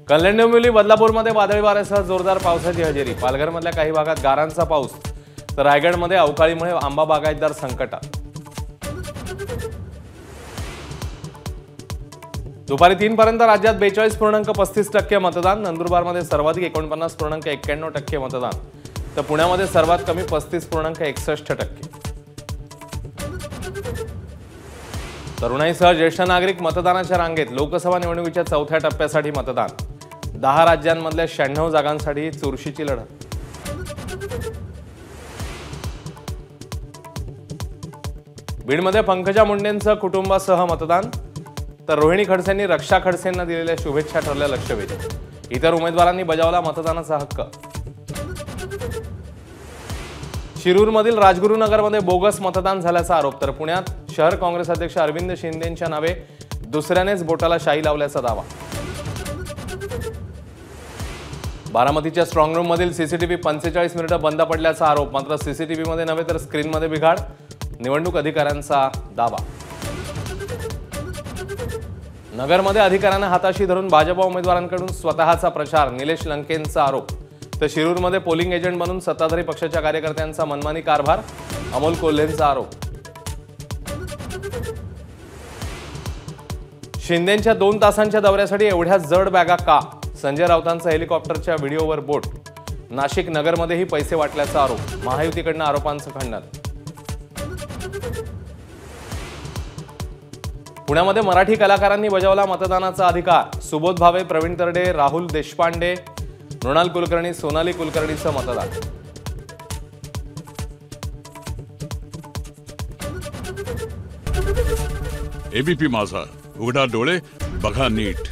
कल्याण डोंबिवली बदलापूरमध्ये वादळी वाऱ्यासह जोरदार पावसाची हजेरी। पालघरमधल्या काही भागात गारांचा पाऊस, तर रायगडमध्ये अवकाळीमुळे आंबा बागायतदार संकटात। दुपारी 3 पर्यंत राज्यात 42.35% मतदान। नंदुरबारमध्ये सर्वाधिक 49.91% मतदान, तर पुण्यामध्ये सर्वात कमी 35.61%। तरुणाईसह ज्येष्ठ नागरिक मतदानाच्या रांगेत। लोकसभा निवडणुकीच्या चौथ्या टप्प्यासाठी मतदान। 10 राज्यांमधल्या 96 जागांसाठी चुरशीची लढत। बीडमध्ये पंकजा मुंडेंचं कुटुंबासह मतदान, तर रोहिणी खडसेंनी रक्षा खडसेंना दिलेल्या शुभेच्छा ठरल्या लक्षवेधी। इतर उमेदवारांनी बजावला मतदानाचा हक्क। शिरूरमधील राजगुरुनगरमध्ये बोगस मतदान झाल्याचा आरोप, तर पुण्यात शहर काँग्रेस अध्यक्ष अरविंद शिंदेंच्या नावे दुसऱ्यानेच बोटाला शाई लावल्याचा दावा। बारामतीच्या स्ट्रॉंग रूम मधील सीसीटीव्ही 45 मिनिटं बंद पडल्याचा आरोप, मात्र सीसीटीव्ही मध्ये नव्हे तर स्क्रीनमध्ये बिघाड, निवडणूक अधिकाऱ्यांचा दावा। नगरमध्ये अधिकाऱ्यांना हाताशी धरून भाजप उमेदवारांकडून स्वतःचा प्रचार, निलेश लंकेंचा आरोप। तर शिरूरमध्ये पोलिंग एजंट बनून सत्ताधारी पक्षाच्या कार्यकर्त्यांचा मनमानी कारभार, अमोल कोल्हेंचा आरोप। शिंदेंच्या 2 तासांच्या दौऱ्यासाठी एवढ्या जड बॅगा का? संजय राऊतांचा हेलिकॉप्टरच्या व्हिडिओवर बोट। नाशिक नगरमध्येही पैसे वाटल्याचा आरोप, महायुतीकडून आरोपांचं खंडन। पुण्यामध्ये मराठी कलाकारांनी बजावला मतदानाचा अधिकार। सुबोध भावे, प्रवीण तरडे, राहुल देशपांडे, मृणाल कुलकर्णी, सोनाली कुलकर्णीचं मतदान। एबीपी माझा, उघडा डोळे बघा नीट।